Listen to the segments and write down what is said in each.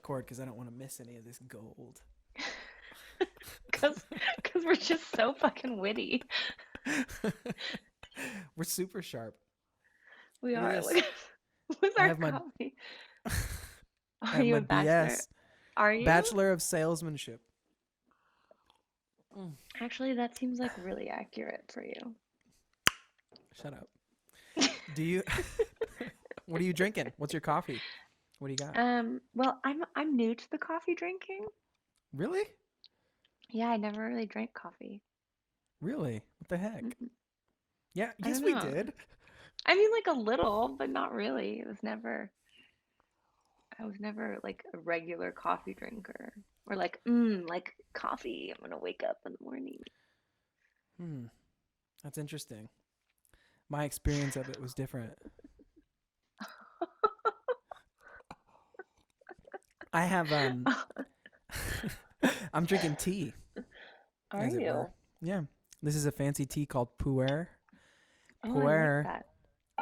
record because I don't want to miss any of this gold. Because we're just so fucking witty. We're super sharp. We Look at are. this. Look, what's I our have my coffee? I Are have you my a bachelor? BS, Are you? Bachelor of Salesmanship. Mm, Actually, that seems like really accurate for you. shut up. Do you? What are you drinking? What's your coffee? What do you got? Well, I'm new to the coffee drinking. Really? Yeah, I never really drank coffee. Really? What the heck? Mm-mm. Yeah. I don't Yes, we know. did. I mean, like a little, but not really. I was never like a regular coffee drinker. Or like, like coffee. I'm gonna wake up in the morning. Hmm. That's interesting. My experience of it was different. I have I'm drinking tea, Are as it were. you? Yeah. This is a fancy tea called pu'er. Oh, I like Pu'er. that.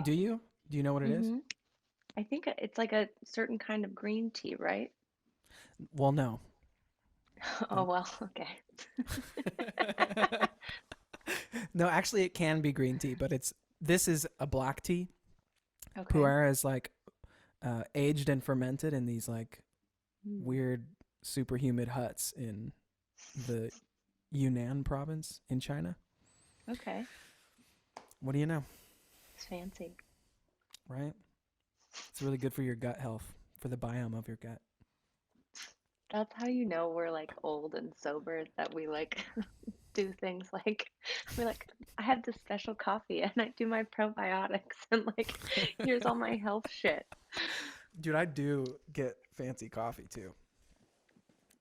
Do you? Do you know what it is? Mm-hmm. I think it's like a certain kind of green tea, right? Well, no. Oh, well, okay. No, actually, it can be green tea, but this is a black tea. Okay. Pu'er is like aged and fermented in these like Hmm. weird, super humid huts in the Yunnan province in China. Okay. What do you know, It's fancy. right? It's really good for your gut health, for the biome of your gut. That's how you know we're like old and sober, that we like do things like we're like, I have this special coffee and I do my probiotics and like here's all my health shit. Dude, I do get fancy coffee too.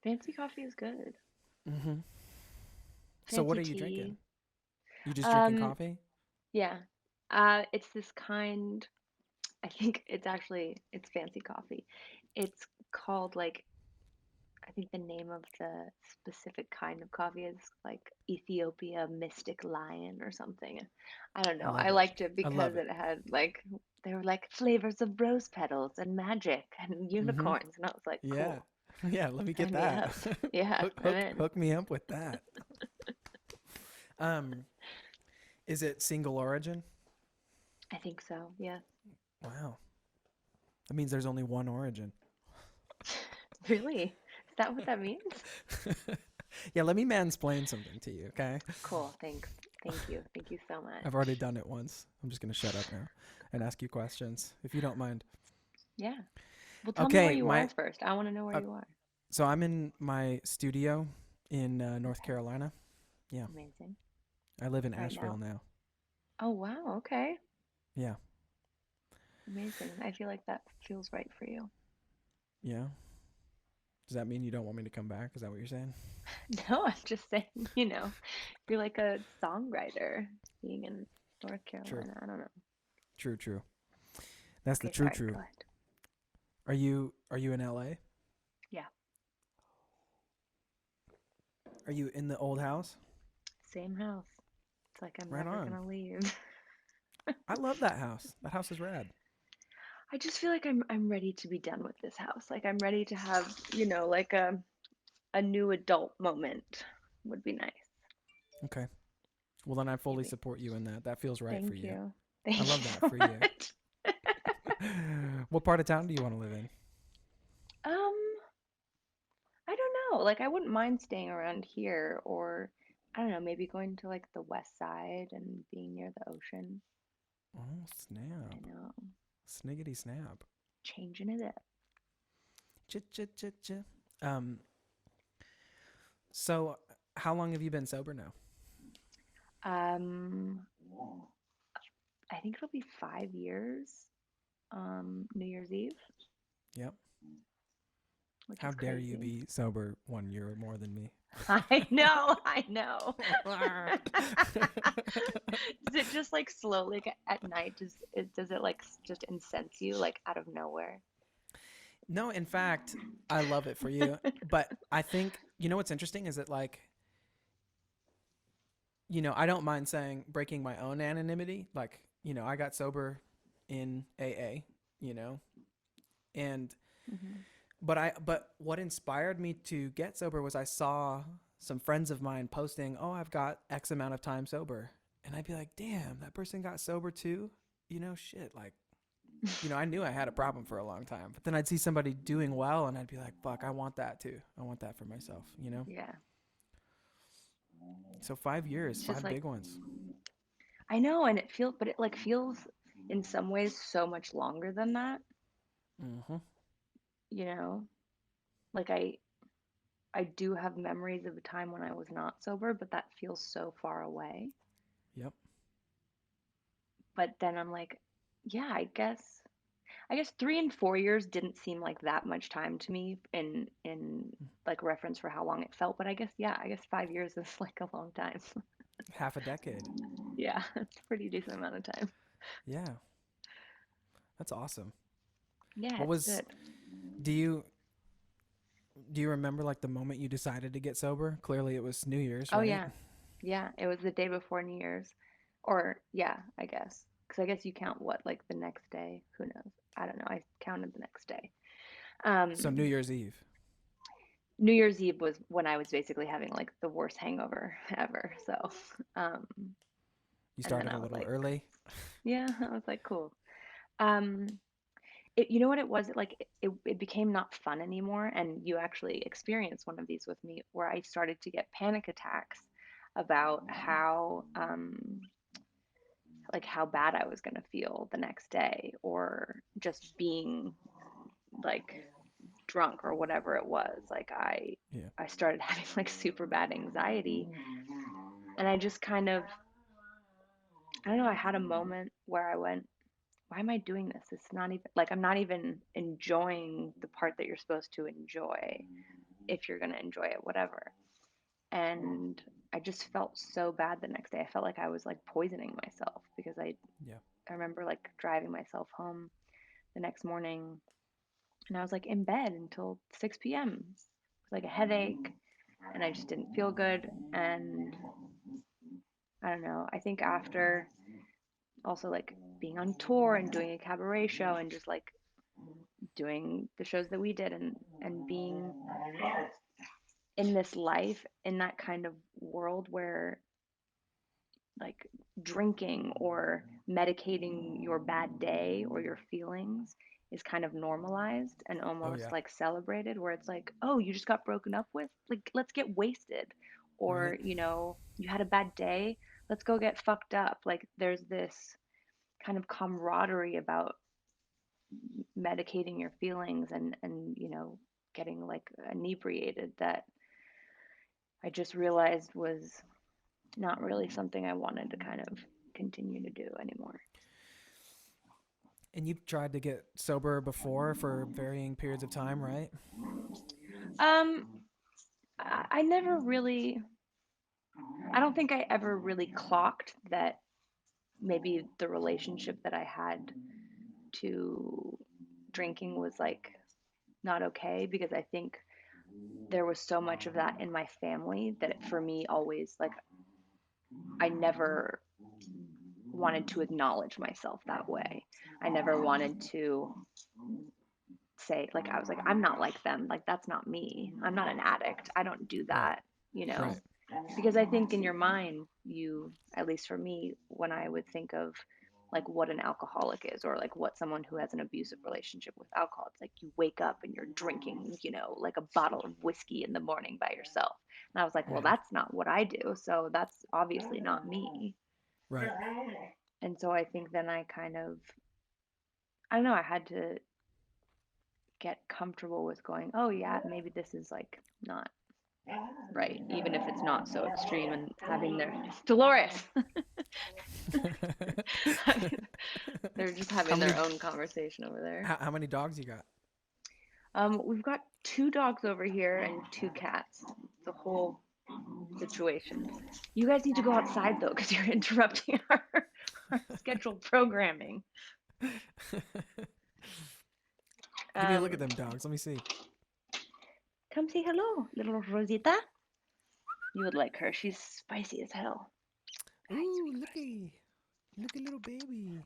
Fancy coffee is good. Mm-hmm. So what Fancy are you drinking? tea. You just drinking Um, coffee? yeah. It's this kind, I think it's fancy coffee. It's called like, I think the name of the specific kind of coffee is like Ethiopia Mystic Lion or something. I don't I know. love I it. liked it I because love it. it had like, they were like flavors of rose petals and magic and Mm-hmm. unicorns. And I was like, Yeah. cool, Yeah, let me get sign me that. up. Yeah, I'm in. Hook me up with that. Um, is it single origin? I think so. Yeah. Wow. That means there's only one origin. Really? Is that what that means? Yeah, let me mansplain something to you, okay? Cool. Thanks. Thank you. Thank you so I've already much. done it once. I'm just going to shut up now and ask you questions if you don't mind. Yeah. Well, tell me where Okay, you are my first. I want to know where uh, you are. so I'm in my studio in North Okay. Carolina. Yeah. Amazing. I live in Right Asheville now. now. Oh, wow. Okay. Yeah. Amazing. I feel like that feels right for you. Yeah. Does that mean you don't want me to come back? Is that what you're saying? No, I'm just saying, you're like a songwriter being in North True. Carolina. I don't know. True, true. That's the Okay, true sorry. true. Go ahead. Are you in LA? Yeah. Are you in the old house? Same house. It's like I'm Right never on. gonna leave. I love that house. That house is rad. I just feel like I'm ready to be done with this house. Like I'm ready to have, like a new adult moment would be nice. Okay. Well, then I fully Maybe. support you in that. That feels right for Thank you. you. I Thank love you that so for you. much. What part of town do you want to live in? Um, I don't know. Like I wouldn't mind staying around here or I don't know, maybe going to like the west side and being near the ocean. Oh, I snap. know. Sniggity snap. Changing it up. Chit chit chit chit. Um, so how long have you been sober now? Um, I think it'll be 5 years, New Year's Eve, Yep. which How is dare you crazy. be sober 1 year more than me? I know, I know. Does it just like slowly at night? Does it like just incense you like out of nowhere? No, in fact, I love it for you. But I think, what's interesting is that, like, I don't mind saying breaking my own anonymity. Like, I got sober in AA, you know, and Hmm. but what inspired me to get sober was I saw some friends of mine posting, "Oh, I've got X amount of time sober." And I'd be like, "Damn, that person got sober too?" Shit, like, I knew I had a problem for a long time, but then I'd see somebody doing well and I'd be like, "Fuck, I want that too. I want that for myself." Yeah. So 5 years, It's just 5 like big ones. I know, and it like feels in some ways so much longer than that, Mhm. you know? Like I do have memories of a time when I was not sober, but that feels so far away. Yep. But then I'm like, yeah, I guess 3 and 4 years didn't seem like that much time to me in like reference for how long it felt. But I guess 5 years is like a long time. Half a decade. Yeah, it's a pretty decent amount of time. Yeah. That's awesome. Yeah, What it's was good. do you do you remember like the moment you decided to get sober? Clearly it was New Year's, Oh right? yeah, yeah. It was the day before New Year's, or yeah, I guess. Because I guess you count what like the next day. Who knows? I don't know. I counted the next day. So New Um, Year's Eve. New Year's Eve was when I was basically having like the worst hangover ever. So, um, You and then started I a was little like, early. yeah, I was like, cool. Um, you know what it was? It became not fun anymore. And you actually experienced one of these with me where I started to get panic attacks about how bad I was going to feel the next day or just being like drunk or whatever it was. Like Yeah. I started having like super bad anxiety and I just kind of I don't know, I had a moment where I went, why am I doing this? It's not even like I'm not even enjoying the part that you're supposed to enjoy if you're going to enjoy it, whatever. And I just felt so bad the next day. I felt like I was like poisoning myself because Yeah. I remember like driving myself home the next morning and I was like in bed until 6 p.m. It was like a headache and I just didn't feel good. And I don't know, I think after also like being on tour and doing a cabaret show and just like doing the shows that we did and being in this life in that kind of world where like drinking or medicating your bad day or your feelings is kind of normalized and Oh almost yeah. like celebrated where it's like, oh, you just got broken up with, like let's get wasted, Right. or you had a bad day, let's go get fucked up. Like there's this kind of camaraderie about medicating your feelings and getting like inebriated that I just realized was not really something I wanted to kind of continue to do anymore. And you've tried to get sober before for varying periods of time, right? Um, I never really, I don't think I ever really clocked that maybe the relationship that I had to drinking was like not okay because I think there was so much of that in my family that it, for me always like I never wanted to acknowledge myself that way. I never wanted to say like I was like I'm not like them, like that's not me, I'm not an addict, I don't do Right. that, you know. Right. Because I think in your mind you, at least for me, when I would think of like what an alcoholic is or like what someone who has an abusive relationship with alcohol, it's like you wake up and you're drinking, like a bottle of whiskey in the morning by yourself. And I was like, well, Mhm. that's not what I do, so that's obviously not me. Right. And so I think then I kind of, I don't know, I had to get comfortable with going, oh yeah, maybe this is like not right, even if it's not so extreme, and having their Dolores. They're just how having many their own conversation over there. how many dogs you got? We've got two dogs over here and two cats. It's a whole situation. You guys need to go outside though, because you're interrupting our scheduled programming. Give me a look at Um, them dogs. Let me see. Come say hello, little Rosita. You would like her. She's spicy as hell. Hi, Ooh, sweetie pie. looky. Looky little baby.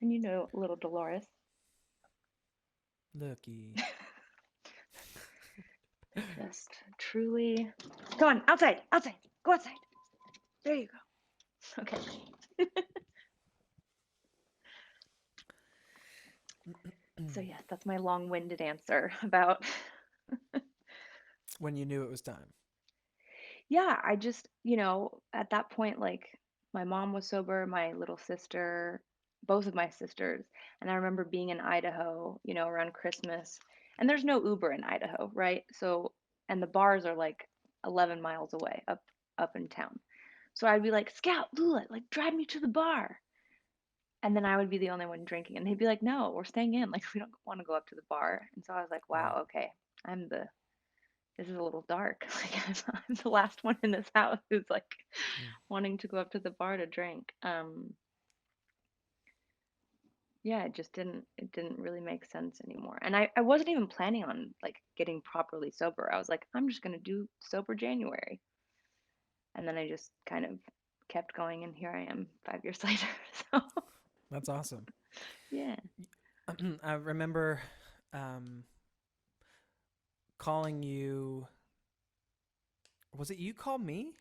And you know little Dolores. Looky. Just truly. Come on, outside, outside, go outside. There you go. Okay. So yes, that's my long-winded answer about. When you knew it was time. Yeah, I just, at that point, like my mom was sober, my little sister, both of my sisters, and I remember being in Idaho, around Christmas, and there's no Uber in Idaho, right? So, and the bars are like 11 miles away up in town. So I'd be like, Scout, Lula, like drive me to the bar. And then I would be the only one drinking, and they'd be like, no, we're staying in. Like, we don't want to go up to the bar. And so I was like, Right. wow, okay, I'm the this is a little dark. Like I'm the last one in this house who's like Mm. wanting to go up to the bar to drink. Yeah, it didn't really make sense anymore. And I wasn't even planning on like getting properly sober. I was like, I'm just gonna do sober January. And then I just kind of kept going and here I am 5 years later. So That's awesome. yeah. I remember um, calling you. Was it you called me?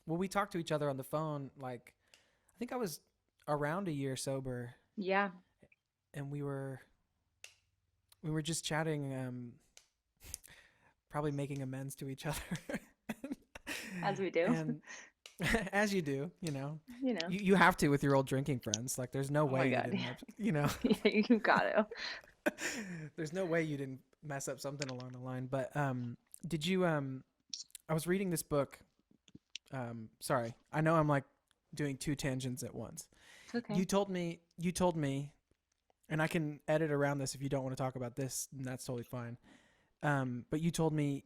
Well, we talked to each other on the phone. Like, I think I was around a year sober, Yeah, and we were just chatting, probably making amends to each other, as we do. and as you do, you know, You know. you have to with your old drinking friends. Like, there's no Oh my way you God. didn't, you know, Yeah, you got to. there's no way you didn't mess up something along the line. But did you? I was reading this book. Sorry, I know I'm like doing two tangents at once. It's okay. You told me, and I can edit around this if you don't want to talk about this, and that's totally fine. But you told me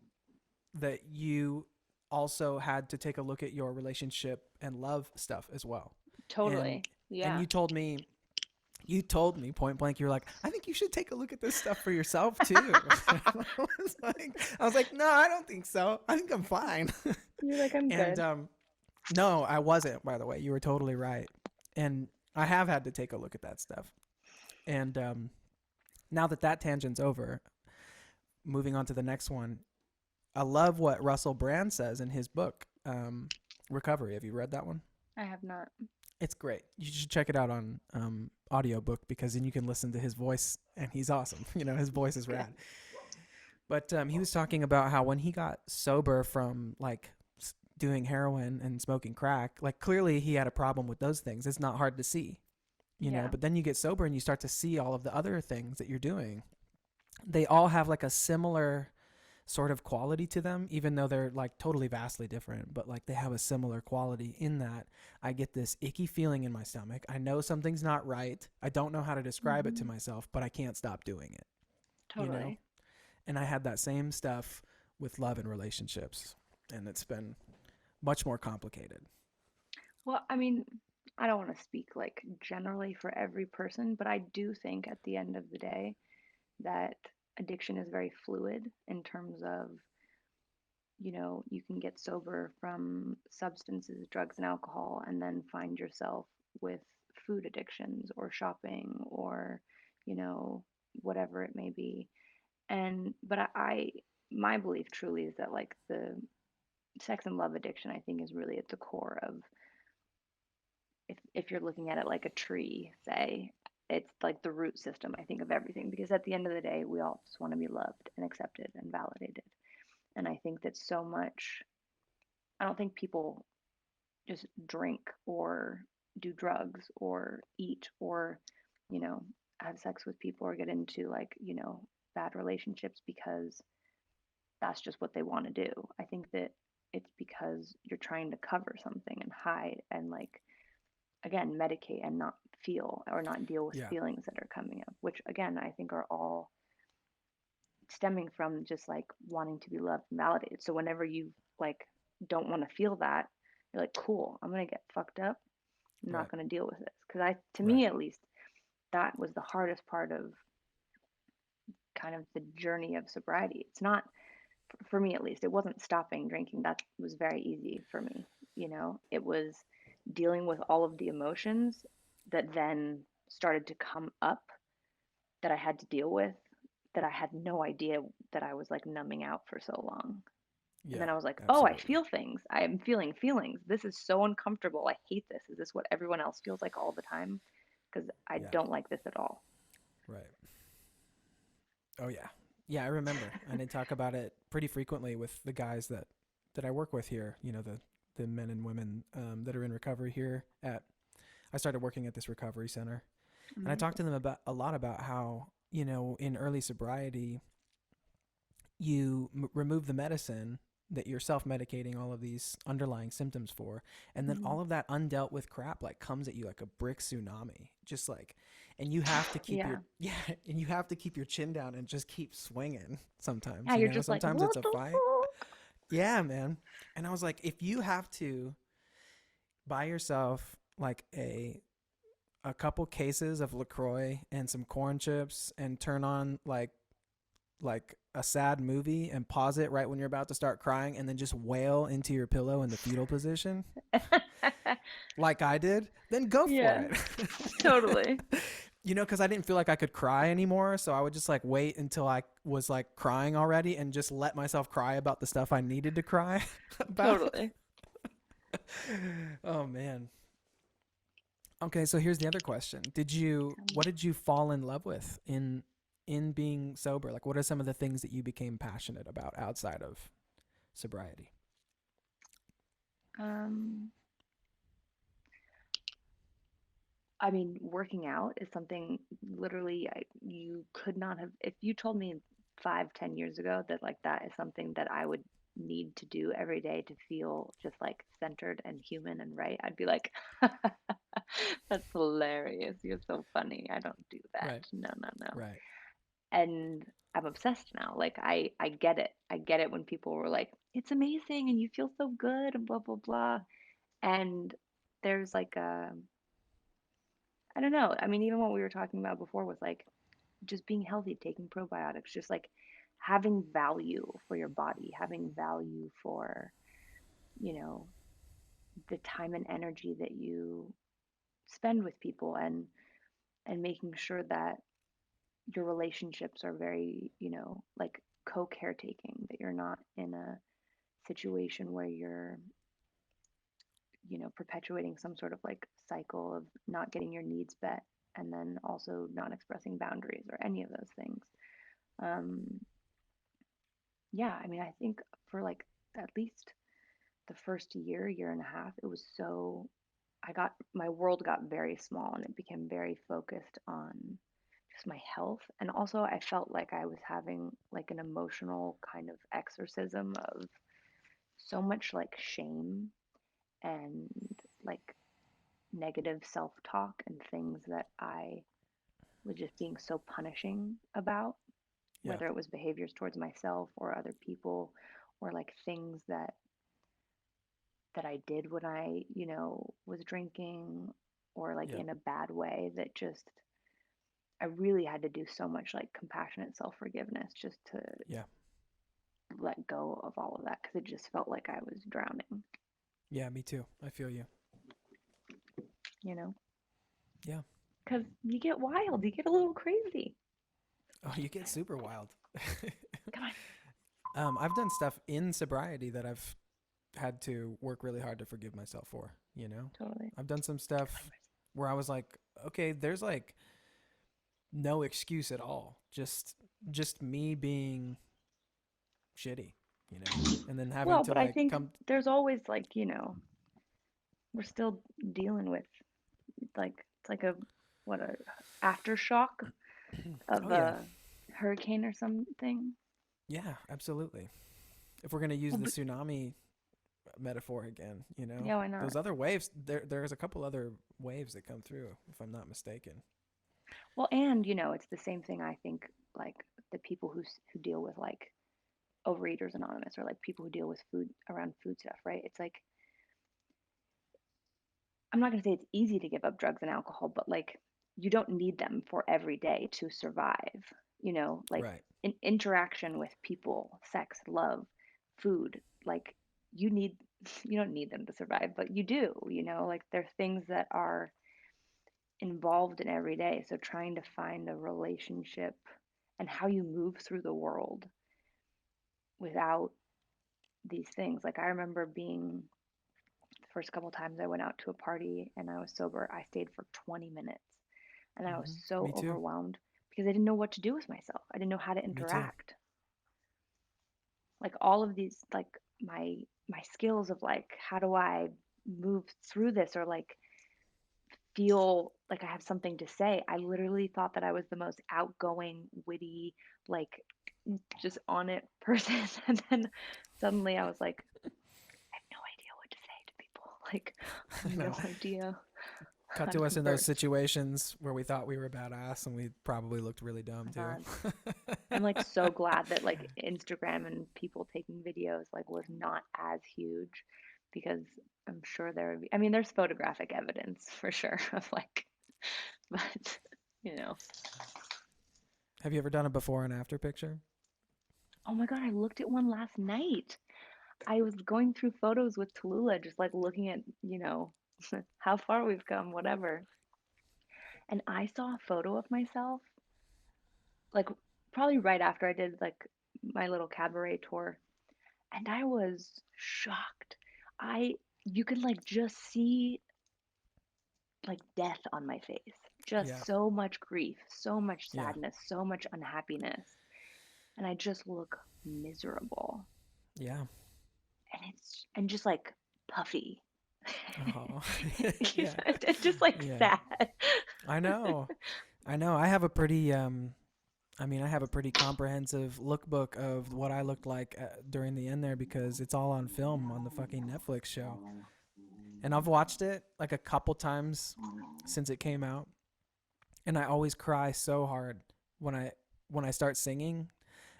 that you also had to take a look at your relationship and love stuff as well. And Totally. and Yeah. you told me point blank, you were like, I think you should take a look at this stuff for yourself too. I was like, no, I don't think so. I think I'm fine. You're like, I'm And good. no, I wasn't, by the way. You were totally right. And I have had to take a look at that stuff. And now that that tangent's over, moving on to the next one, I love what Russell Brand says in his book, Recovery. Have you read that one? I have not. It's great. You should check it out on audiobook because then you can listen to his voice and he's awesome. You know, his voice is Okay. rad. But he was talking about how when he got sober from like doing heroin and smoking crack, like clearly he had a problem with those things. It's not hard to see, you know, Yeah. but then you get sober and you start to see all of the other things that you're doing. They all have like a similar sort of quality to them, even though they're like totally vastly different, but like they have a similar quality in that I get this icky feeling in my stomach. I know something's not right. I don't know how to describe it to Hmm. myself, but I can't stop doing it, you know? Totally. And I had that same stuff with love and relationships, and it's been much more complicated. Well, I mean, I don't want to speak like generally for every person, but I do think at the end of the day that addiction is very fluid in terms of, you can get sober from substances, drugs, and alcohol, and then find yourself with food addictions or shopping or, you know, whatever it may be. But my belief truly is that like the sex and love addiction, I think, is really at the core of, if you're looking at it like a tree, say, it's like the root system, I think, of everything. Because at the end of the day, we all just want to be loved and accepted and validated. And I think that so much, I don't think people just drink or do drugs or eat or, you know, have sex with people or get into like, bad relationships because that's just what they want to do. I think that it's because you're trying to cover something and hide and like, again, medicate and not feel or not deal with Yeah. feelings that are coming up, which again I think are all stemming from just like wanting to be loved and validated. So whenever you like don't want to feel that, you're like, cool, I'm gonna get fucked up. I'm not Right. gonna deal with this. Because to Right. me at least, that was the hardest part of kind of the journey of sobriety. It's not, for me at least, it wasn't stopping drinking. That was very easy for me. It was dealing with all of the emotions that then started to come up that I had to deal with that I had no idea that I was like numbing out for so long. And then Yeah, I was like, oh, I absolutely. feel things. I am feeling feelings. This is so uncomfortable. I hate this. Is this what everyone else feels like all the time? Because I Yeah, don't like this at all. right. Oh yeah. Yeah, I remember. And I talk about it pretty frequently with the guys that I work with here, the men and women that are in recovery here at I started working at this recovery center. And I talked Amazing. to them about a lot about how, in early sobriety, you remove the medicine that you're self-medicating all of these underlying symptoms for, and then Hmm. all of that undealt with crap like comes at you like a brick tsunami, just like, and you have to keep your Yeah. yeah, and you have to keep your chin down and just keep swinging sometimes, Yeah, you're just like, sometimes it's what a the fight. fuck? Yeah, man. And I was like, if you have to buy yourself like a couple cases of LaCroix and some corn chips and turn on like a sad movie and pause it right when you're about to start crying and then just wail into your pillow in the fetal position like I did, then go for Yeah, it. totally. Because I didn't feel like I could cry anymore. So I would just like wait until I was like crying already and just let myself cry about the stuff I needed to cry about. Totally. Oh, man. Okay, so here's the other question. What did you fall in love with in being sober? Like what are some of the things that you became passionate about outside of sobriety? Um, I mean, working out is something literally you could not have, if you told me 5, 10 years ago that like that is something that I would need to do every day to feel just like centered and human and right, I'd be like, that's hilarious. You're so funny. I don't do that. Right. No, no, no. Right. And I'm obsessed now. Like I get it. I get it when people were like, it's amazing and you feel so good and blah blah blah. And there's like a I don't know. I mean, even what we were talking about before was like just being healthy, taking probiotics, just like having value for your body, having value for, you know, the time and energy that you spend with people and making sure that your relationships are very, like co-caretaking, that you're not in a situation where you're, perpetuating some sort of like cycle of not getting your needs met and then also not expressing boundaries or any of those things. Um, yeah, I mean, I think for like at least the first year, year and a half, it was so, my world got very small and it became very focused on just my health. And also, I felt like I was having like an emotional kind of exorcism of so much like shame and like negative self talk and things that I was just being so punishing about, Yeah. whether it was behaviors towards myself or other people or like things that I did when I, was drinking or like Yeah. in a bad way that just I really had to do so much like compassionate self-forgiveness just to Yeah. let go of all of that because it just felt like I was drowning, Yeah, me too. I feel you. you know? Yeah. Because you get wild, you get a little crazy. Oh, you get super wild. Come on. I've done stuff in sobriety that I've had to work really hard to forgive myself for. Totally. I've done some stuff where I was like, okay, there's like no excuse at all. Just me being shitty. And then having Well, to but I like think come there's always like, we're still dealing with like it's like a what a aftershock of Oh yeah. a hurricane or something. Yeah, absolutely. If we're going to use Well, the but, tsunami metaphor again, yeah, why not? those other waves, there's a couple other waves that come through if I'm not mistaken. Well, and it's the same thing I think like the people who deal with like Overeaters Anonymous or like people who deal with food around food stuff, right? It's like I'm not going to say it's easy to give up drugs and alcohol, but like you don't need them for every day to survive, like Right. in interaction with people, sex, love, food, like you need you don't need them to survive, but you do, like there's things that are involved in every day. So trying to find a relationship and how you move through the world without these things. Like I remember being the first couple times I went out to a party and I was sober, I stayed for 20 minutes and I was so Me too. overwhelmed because I didn't know what to do with myself. I didn't know how to Me too. interact. Like all of these, like my skills of like how do I move through this, or like feel like I have something to say. I literally thought that I was the most outgoing, witty, like just on it person. And then suddenly I was like, I have no idea what to say to people. Like, I I have know. no idea Cut how to to us in those converse. situations where we thought we were badass and we probably looked really Oh dumb my too. God. I'm like so glad that like Instagram and people taking videos like was not as huge, because I'm sure there would be, I mean, there's photographic evidence for sure of like, but you know. Have you ever done a before and after picture? Oh my God, I looked at one last night. I was going through photos with Tallulah, just like looking at, how far we've come, whatever. And I saw a photo of myself, like probably right after I did like my little cabaret tour, and I was shocked. I You could like just see like death on my face. Yeah. Just so much grief, so much Yeah. sadness, so much unhappiness. And I just look miserable. Yeah. And just like puffy. Oh. Yeah. It's just like Yeah. sad. I know. I know. I have a pretty comprehensive lookbook of what I looked like during the end there because it's all on film on the fucking Netflix show. And I've watched it like a couple times since it came out, and I always cry so hard when I start singing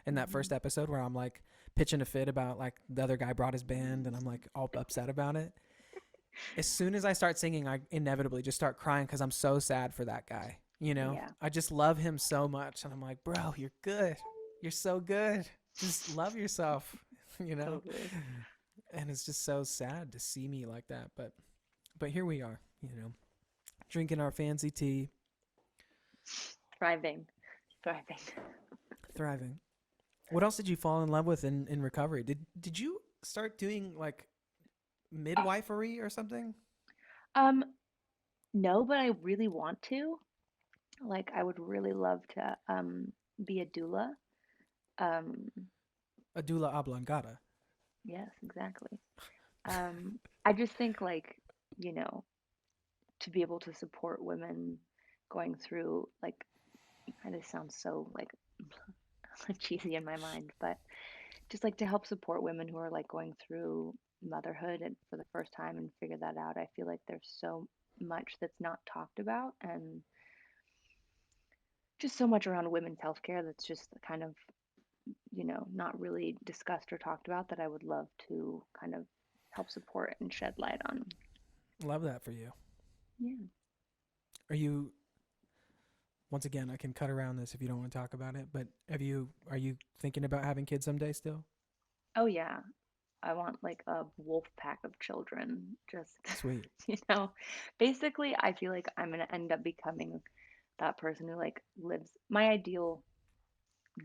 in that Mhm. first episode where I'm like pitching a fit about like the other guy brought his band and I'm like all upset about it. As soon as I start singing, I inevitably just start crying because I'm so sad for that guy. You know, Yeah, I just love him so much, and I'm like, bro, you're good. You're so good. Just love yourself. You know, totally. and it's just so sad to see me like that. But here we are. You know, drinking our fancy tea, Thriving, thriving. thriving. What else did you fall in love with in recovery? Did you start doing like midwifery or something? Um, no, but I really want to. Like, I would really love to be a doula. Um, A doula oblongata. yes, exactly. I just think like, you know, to be able to support women going through like, this sounds so like cheesy in my mind, but just like to help support women who are like going through motherhood and for the first time and figure that out. I feel like there's so much that's not talked about, and just so much around women's healthcare that's just kind of, not really discussed or talked about, that I would love to kind of help support and shed light on. Love that for you. Yeah. Are you once again, I can cut around this if you don't want to talk about it, but are you thinking about having kids someday still? Oh yeah. I want like a wolf pack of children. Just, Sweet. you know, basically, I feel like I'm going to end up becoming that person who like lives my ideal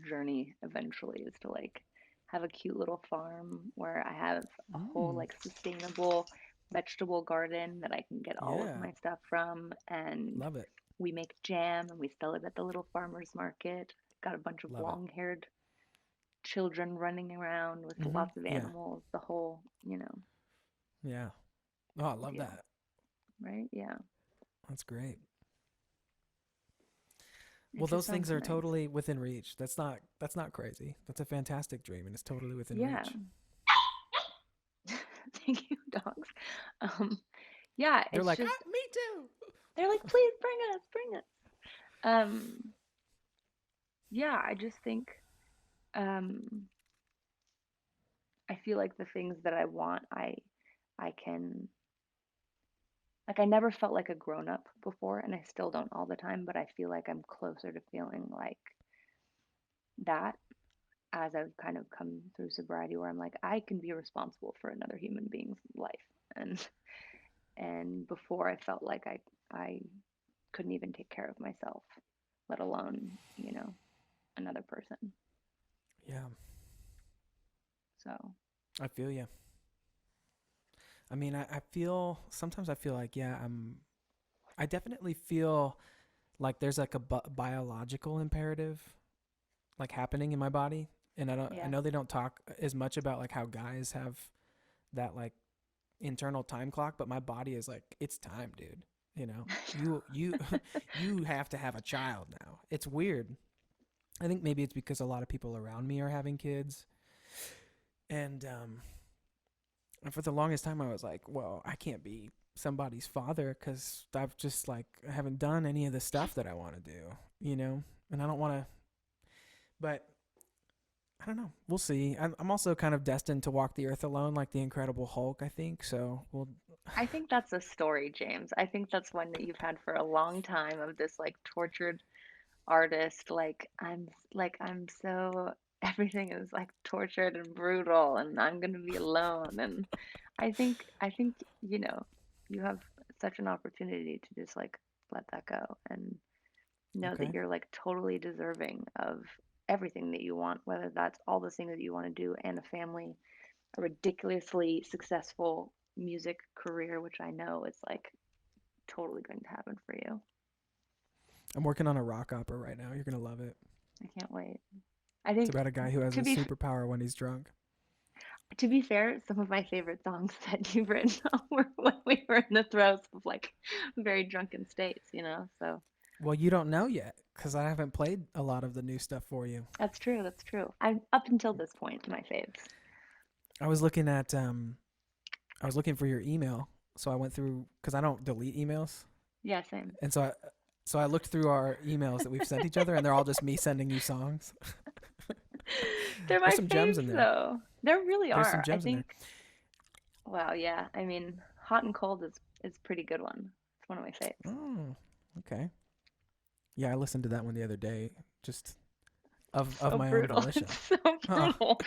journey eventually is to like have a cute little farm where I have a whole Mm, like sustainable vegetable garden that I can get all of yeah. my stuff from, and Love it. we make jam and we sell it at the little farmers market. Got a bunch of Love it. long-haired children running around with Mhm. lots of Yeah. animals, the whole, Yeah. Oh, I love deal, that. right? Yeah. That's great. It Well, just those sounds things are nice. totally within reach. That's not crazy. That's a fantastic dream and it's totally within Yeah. reach. Thank you, dogs. Um, yeah, They're it's like, just, "Ah, me too." they're like, please bring us, bring us. Yeah, I just think, um, I feel like the things that I want, I can, like, I never felt like a grown up before, and I still don't all the time, but I feel like I'm closer to feeling like that as I've kind of come through sobriety, where I'm like, I can be responsible for another human being's life. And before I felt like I couldn't even take care of myself, let alone, another person. Yeah, So, I feel you. I mean, I feel sometimes I feel like yeah, I definitely feel like there's like a biological imperative like happening in my body, and I yeah. know they don't talk as much about like how guys have that like internal time clock, but my body is like it's time, dude. You know, you you have to have a child now. It's weird. I think maybe it's because a lot of people around me are having kids, and for the longest time I was like, well, I can't be somebody's father because I've just like I haven't done any of the stuff that I want to do, you know, and I don't want to. But I don't know. We'll see. I'm also kind of destined to walk the earth alone, like the Incredible Hulk. I think so. We'll. I think that's a story, James. I think that's one that you've had for a long time of this like tortured artist. I'm so everything is like tortured and brutal, and I'm gonna be alone. And I think you have such an opportunity to just like let that go and know that Okay. you're like totally deserving of everything that you want, whether that's all the things that you want to do and a family, a ridiculously successful music career, which I know is like totally going to happen for you. I'm working on a rock opera right now. You're gonna love it. I can't wait. I It's think about a guy who has a to be superpower when he's drunk. to be fair, some of my favorite songs that you've written were when we were in the throes of like very drunken states. So Well, you don't know yet because I haven't played a lot of the new stuff for you. that's true. That's true. I'm up until this point, my faves. I was looking at I was looking for your email, so I went through because I don't delete emails, Yeah, same. and so I looked through our emails that we've sent each other, and they're all just me sending you songs. They're There's my some gems in faves there. though. There really There's some are. I gems in there. think, wow, yeah. I mean, Hot and Cold is a pretty good one. It's one of my faves. Oh, okay. Yeah, I listened to that one the other day, just of So my own brutal. volition. It's so Oh, brutal.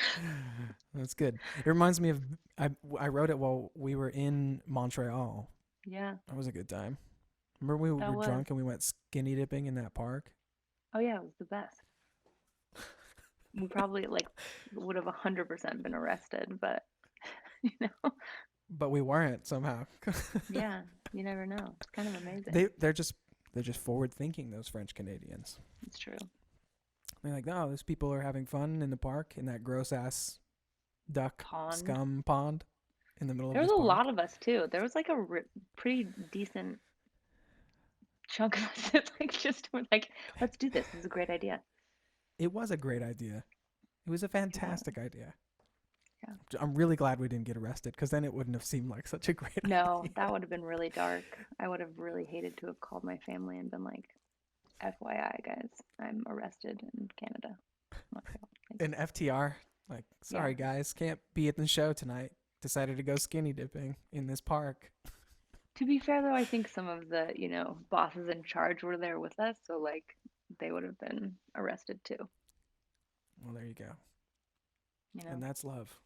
that's good. It reminds me of I wrote it while we were in Montreal. Yeah, That was a good time. Remember we that were was. drunk and we went skinny dipping in that park? Oh yeah, it was the best. We probably like would have 100% been arrested, but you know, But we weren't somehow. yeah, you never know. It's kind of amazing. They're just forward thinking, those French Canadians. It's true. They're like, oh, those people are having fun in the park in that gross ass duck Pond. scum pond in the middle of There was this a park. lot of us too. There was like a pretty decent chunk of us that like just were like, let's do this. This is a great idea. It was a great idea. It was a It was. fantastic idea. Yeah. I'm really glad we didn't get arrested because then it wouldn't have seemed like such a great No, idea. that would have been really dark. I would have really hated to have called my family and been like, FYI, guys, I'm arrested in Canada. Montreal. Thanks. And FTR, like, Yeah. sorry guys, can't be at the show tonight. Decided to go skinny dipping in this park. To be fair, though, I think some of the bosses in charge were there with us, so like they would have been arrested too, Well, there you go. you And know. that's love.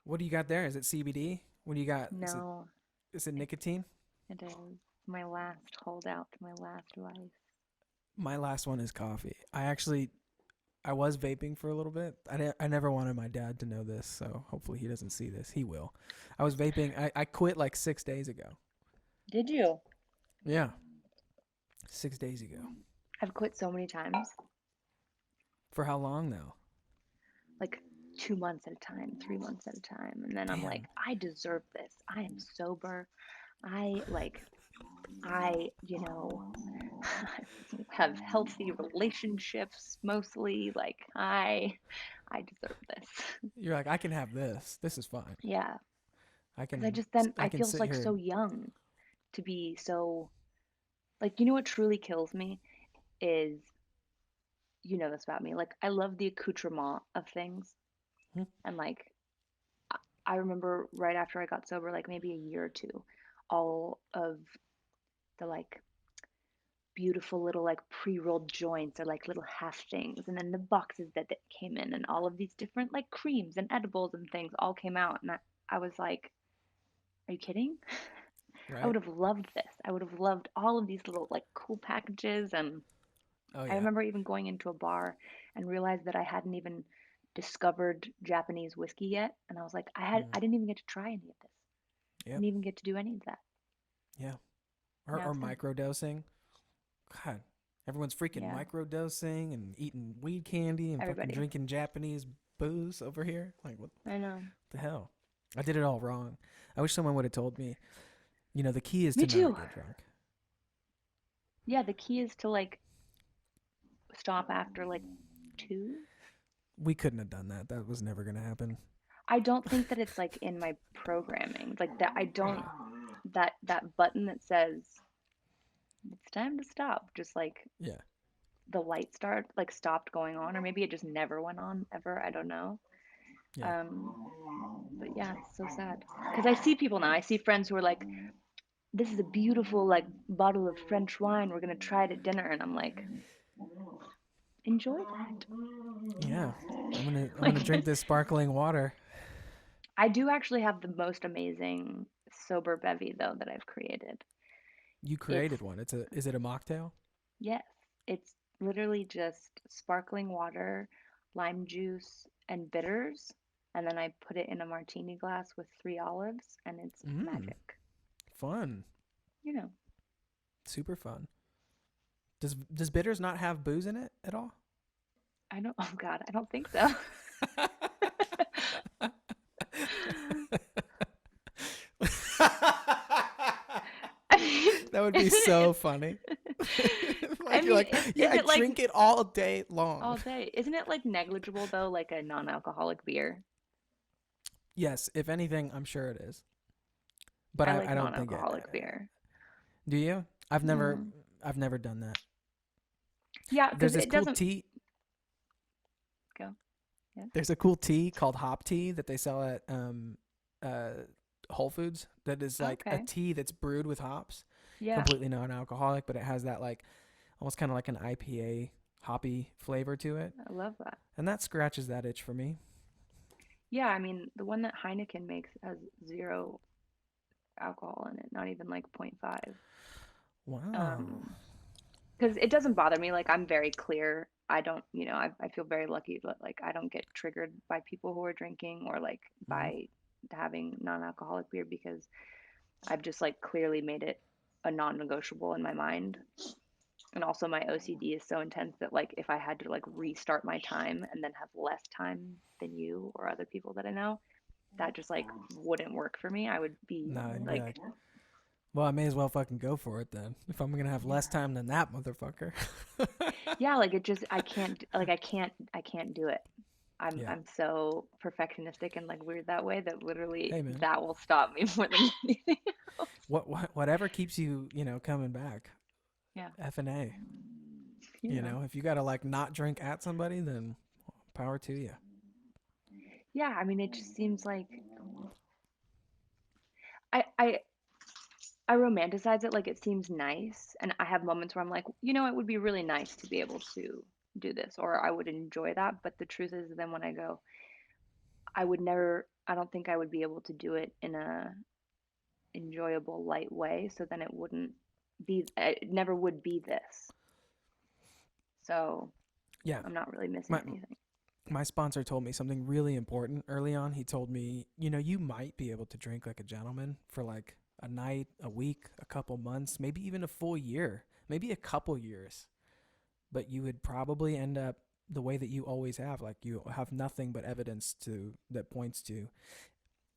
What do you got there? Is it CBD? What do you got? Is it No, is it it nicotine? it is my last holdout, my last vice. My last one is coffee. I was vaping for a little bit. I never wanted my dad to know this, so hopefully he doesn't see this. He will. I was vaping. I quit like 6 days ago. Did you? Yeah, 6 days ago. I've quit so many times, For how long now? like 2 months at a time, 3 months at a time, and then I'm like, Damn. I deserve this. I am sober. I have healthy relationships mostly. Like I deserve this. You're like, I can have this. This is fine. Yeah, I because I can just then I I can feel sit like here. so young to be so like what truly kills me is you know this about me. Like I love the accoutrement of things Hmm, and like I remember right after I got sober, like maybe a year or two, all of the like beautiful little like pre-rolled joints or like little half things and then the boxes that came in and all of these different like creams and edibles and things all came out and I was like, are you kidding? I right? would have loved this. I would have loved all of these little like cool packages and Oh I yeah. remember even going into a bar and realized that I hadn't even discovered Japanese whiskey yet, and I was like, Mm. I didn't even get to try any of this. Yep. Didn't even get to do any of that. Yeah. Now Or it's done. microdosing. God, everyone's freaking Yeah, microdosing and eating weed candy and fucking everybody. drinking Japanese booze over here. Like, what I know. the hell? I did it all wrong. I wish someone would have told me. You know, the key is Me to not too. get drunk. Yeah, the key is to like stop after like two. We couldn't have done that. That was never gonna happen. I don't think that it's like in my programming. Like that I don't Yeah. that button that says it's time to stop. Just like Yeah. the light start like stopped going on, or maybe it just never went on ever. I don't know. Yeah. Um, but yeah, it's so sad because I see people now. I see friends who are like, "This is a beautiful like bottle of French wine. We're gonna try it at dinner," and I'm like, "Enjoy that." Yeah. I'm gonna Like, drink this sparkling water. I do actually have the most amazing sober bevy though that I've created. You It's created one. It's a is it a mocktail? Yes, it's literally just sparkling water, lime juice, and bitters. And then I put it in a martini glass with 3 olives, and it's Mmm. magic. Fun. You know, Super fun. Does bitters not have booze in it at all? I don't, oh God, I don't think so. I mean, That would be isn't so it? funny. I Like you're mean, like, yeah, is I it like drink it all day long. all day? Isn't it like negligible though, like a non-alcoholic beer? Yes, if anything, I'm sure it is. But I like I don't think it. non-alcoholic beer. Do you? Mm. I've never done that. Yeah, There's because this it cool doesn't tea. go. Yes. There's a cool tea called hop tea that they sell at uh, Whole Foods. That is like a Okay. tea that's brewed with hops, Yeah, completely non-alcoholic, but it has that like almost kind of like an IPA hoppy flavor to it, I love that. and that scratches that itch for me. Yeah, I mean, the one that Heineken makes has zero alcohol in it, not even like point 0.5. Wow. Um, because it doesn't bother me. Like, I'm very clear. I don't, I feel very lucky that like I don't get triggered by people who are drinking or like Mm. by having non-alcoholic beer because I've just like clearly made it a non-negotiable in my mind. And also my OCD is so intense that like if I had to like restart my time and then have less time than you or other people that I know, that just like wouldn't work for me. I would be No, I'd be like, like, well, I may as well fucking go for it then. If I'm gonna have less yeah, time than that motherfucker. yeah, like it just I can't do it. Yeah. I'm so perfectionistic and like weird that way that literally Hey man, that will stop me more than anything else. whatever keeps you, coming back. Yeah, F and A. you know. If you gotta like not drink at somebody, then power to you. Yeah, I mean it just seems like I I I romanticize it like it seems nice, and I have moments where I'm like, it would be really nice to be able to do this, or I would enjoy that. But the truth is, then when I go, I don't think I would be able to do it in a enjoyable, light way. So then it never would be this. So Yeah. I'm not really missing My anything. my sponsor told me something really important early on. He told me, you might be able to drink like a gentleman for like a night, a week, a couple months, maybe even a full year, maybe a couple years. But you would probably end up the way that you always have. Like you have nothing but evidence to that points to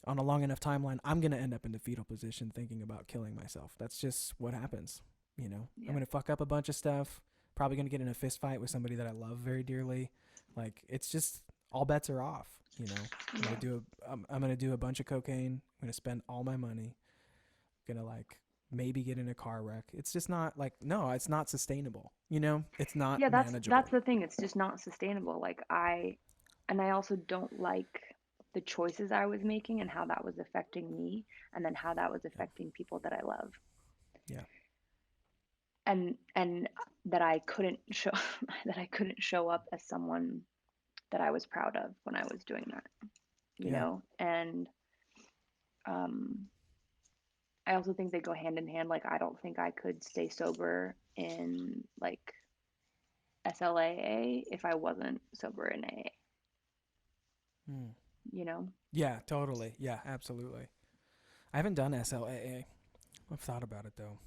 on a long enough timeline, I'm gonna end up in the fetal position thinking about killing myself. That's just what happens. I'm Yeah. gonna fuck up a bunch of stuff. Probably gonna get in a fist fight with somebody that I love very dearly. Like it's just all bets are off. Yeah. I'm gonna do a bunch of cocaine. I'm gonna spend all my money. I'm gonna like maybe get in a car wreck. It's just not like no, it's not sustainable. It's not Yeah, that's manageable. the thing. It's just not sustainable. I also don't like the choices I was making and how that was affecting me and then how that was Yeah, affecting people that I love. yeah, And that I couldn't show that I couldn't show up as someone that I was proud of when I was doing yeah, that. And um I also think they go hand in hand. Like I don't think I could stay sober in like SLAA if I wasn't sober in AA, Hmm. you know? Yeah, totally. Yeah, absolutely. I haven't done SLAA. I've thought about it though.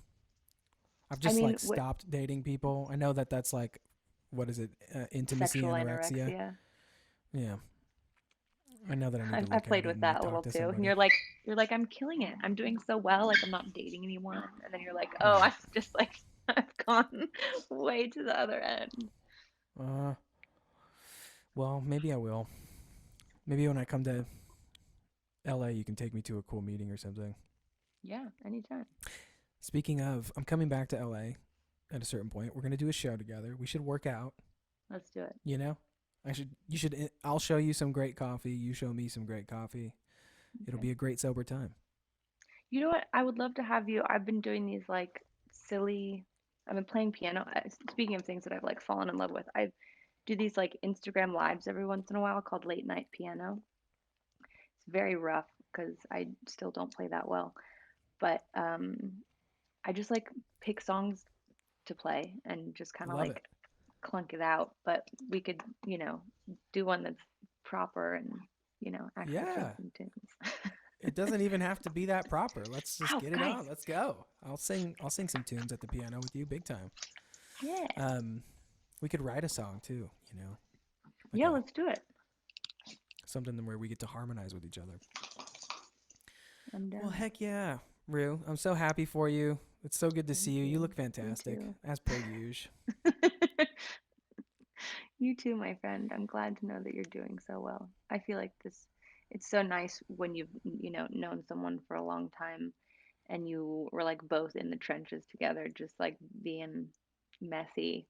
I've I just mean, like what stopped dating people. I know that that's like, what is it? Intimacy sexual anorexia. anorexia. Yeah, I know that I need to I look at played it with and that like a talk little to too. And somebody. you're like, I'm killing it. I'm doing so well. Like I'm not dating anyone. And then you're like, oh, Right. I'm just like, I've gone way to the other end. Uh, well, maybe I will. Maybe when I come to LA, you can take me to a cool meeting or something. Yeah, anytime. Speaking of, I'm coming back to LA at a certain point. We're gonna do a show together. We should work out. Let's do it. You know, I should. You should. I'll show you some great coffee. You show me some great coffee. It'll Okay. be a great sober time. You know what? I would love to have you. I've been doing these like silly, I've been playing piano. Speaking of things that I've like fallen in love with, I do these like Instagram lives every once in a while called late night piano. It's very rough because I still don't play that well, but I just like pick songs to play and just kind of Love it. like clunk it out. But we could, do one that's proper and, actually play Yeah. some tunes. It doesn't even have to be that proper. Let's just Ow, get it guys. on. Let's go. I'll sing some tunes at the piano with you big time. Yeah. Um we could write a song too, like Yeah, a let's do it. something where we get to harmonize with each other. I'm Well, down. heck yeah, Rue. I'm so happy for you. It's so good to see Thank you. You you. look You fantastic, too. as per usual. You too, my friend. I'm glad to know that you're doing so well. I feel like it's so nice when you've, known someone for a long time and you were like both in the trenches together, just like being messy,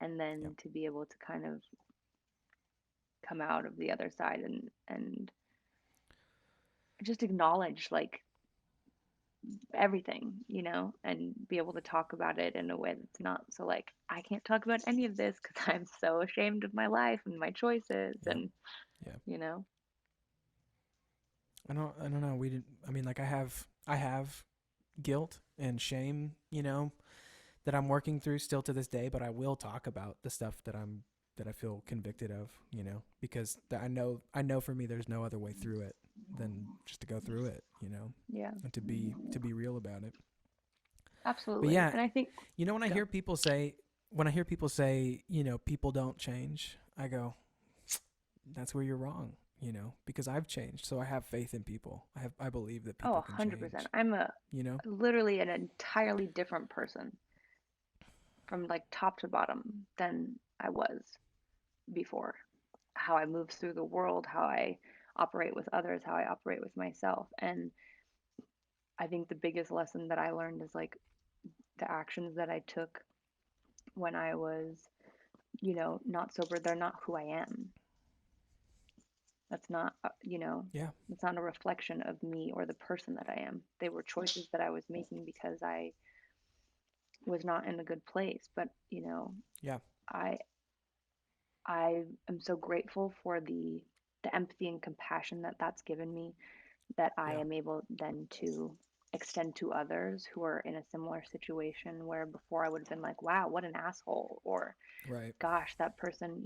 and Yep. then to be able to kind of come out of the other side and just acknowledge like everything, and be able to talk about it in a way that's not so like I can't talk about any of this because I'm so ashamed of my life and my choices Yep. and Yeah. you know I don't know. We didn't I mean like I have guilt and shame, that I'm working through still to this day, but I will talk about the stuff that I feel convicted of, because I know for me there's no other way through it than just to go through it, yeah, and to be real about it. But absolutely. yeah, And I think when I go hear people say people don't change, I go, that's where you're wrong, because I've changed. So I have faith in people. I believe that oh people can 100%. change, I'm a you know? literally an entirely different person from like top to bottom than I was before. How I move through the world, how I operate with others, how I operate with myself. And I think the biggest lesson that I learned is like the actions that I took when I was, not sober, they're not who I am. That's not, Yeah. it's not a reflection of me or the person that I am. They were choices that I was making because I was not in a good place. But, Yeah. I I am so grateful for the empathy and compassion that that's given me, that I Yeah. am able then to extend to others who are in a similar situation where before I would have been like, wow, what an asshole, or Right. gosh, that person,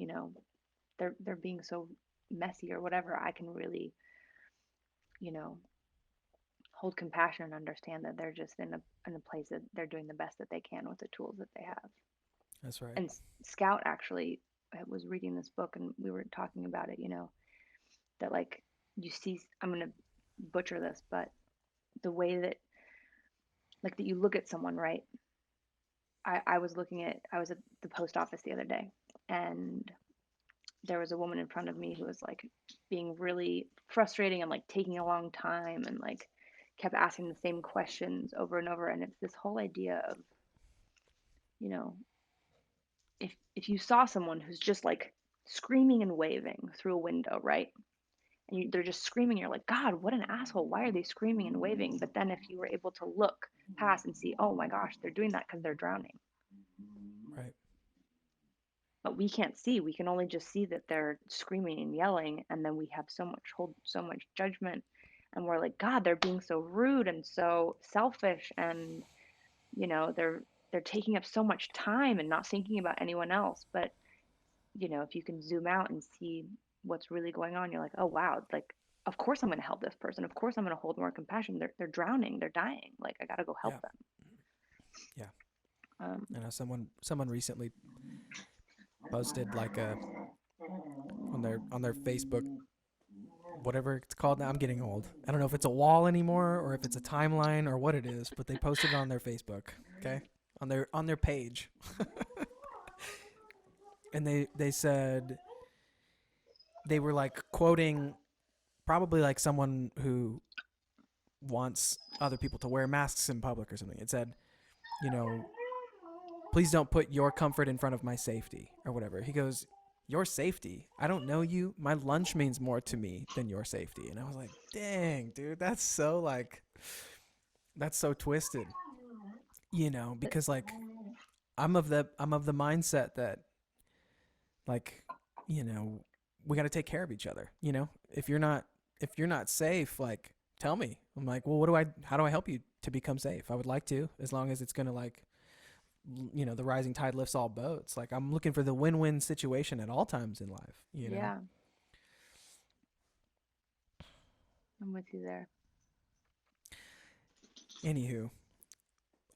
they're being so messy or whatever. I can really, you know, hold compassion and understand that they're just in a place that they're doing the best that they can with the tools that they have. That's right. And Scout actually was reading this book and we were talking about it, that like you see, I'm going to butcher this, but the way that like that you look at someone, right? I was at the post office the other day and there was a woman in front of me who was like being really frustrating and like taking a long time and like kept asking the same questions over and over. And it's this whole idea of, you know, if you saw someone who's just like screaming and waving through a window, right? And they're just screaming, you're like, God, what an asshole. Why are they screaming and waving? But then if you were able to look past and see, oh my gosh, they're doing that because they're drowning. Right. But we can't see. We can only just see that they're screaming and yelling, and then we have hold so much judgment, and we're like, God, they're being so rude and so selfish, and they're taking up so much time and not thinking about anyone else. But if you can zoom out and see what's really going on, you're like, oh wow, like of course I'm going to help this person. Of course I'm going to hold more compassion. They're drowning, they're dying. Like I got to go help Yeah. them. Yeah. Um, I know someone recently posted like a on their Facebook, whatever it's called now. I'm getting old. I don't know if it's a wall anymore or if it's a timeline or what it is, but they posted it on their Facebook, okay? On their page. And they said they were like quoting probably like someone who wants other people to wear masks in public or something. It said, you know, please don't put your comfort in front of my safety or whatever. He goes, your safety? I don't know you. My lunch means more to me than your safety. And I was like, dang, dude, that's so twisted. but Because like I'm of the mindset that like, you know, we got to take care of each other, If you're not safe, like tell me. I'm like, well, how do I help you to become safe? I would like to, as long as it's going to like the rising tide lifts all boats. Like I'm looking for the win-win situation at all times in life. yeah, I'm with you there. Anywho,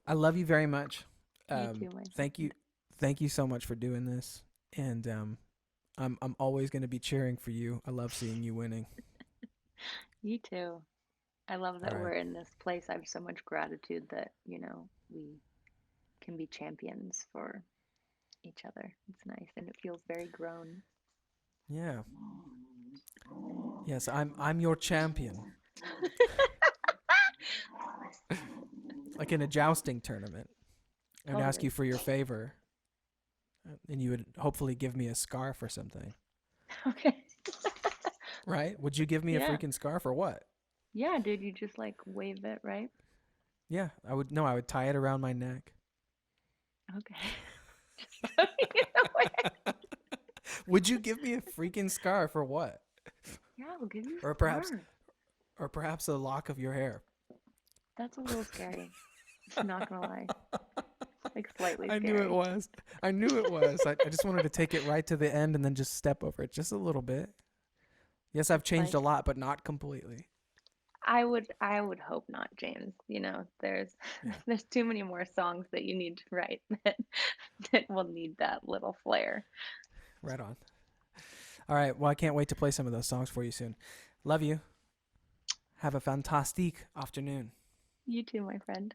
I love you very much. You too, my Thank you. friend. Thank you so much for doing this. And I'm always going to be cheering for you. I love seeing you winning. You too. I love All that right. we're in this place. I have so much gratitude that, we can be champions for each other. It's nice and it feels very grown. Yeah. Yes, I'm your champion. Like in a jousting tournament. I would ask you Totally. for your favor, and you would hopefully give me a scarf or something. Okay. Right? Would you give me a Yeah. freaking scarf or what? Yeah, dude, you just like wave it, right? Yeah, I would. No, I would tie it around my neck. Okay. Just putting it away. Would you give me a freaking scarf or what? Yeah, I'll give you a Or perhaps, scarf. or perhaps a lock of your hair. That's a little scary. Not gonna lie. Like slightly I knew it scary. was. I knew it was. I just wanted to take it right to the end and then just step over it just a little bit. Yes, I've It's changed a like lot, but not completely. I would hope not, James. There's Yeah. there's too many more songs that you need to write that will need that little flair. Right on. All right. Well, I can't wait to play some of those songs for you soon. Love you. Have a fantastic afternoon. You too, my friend.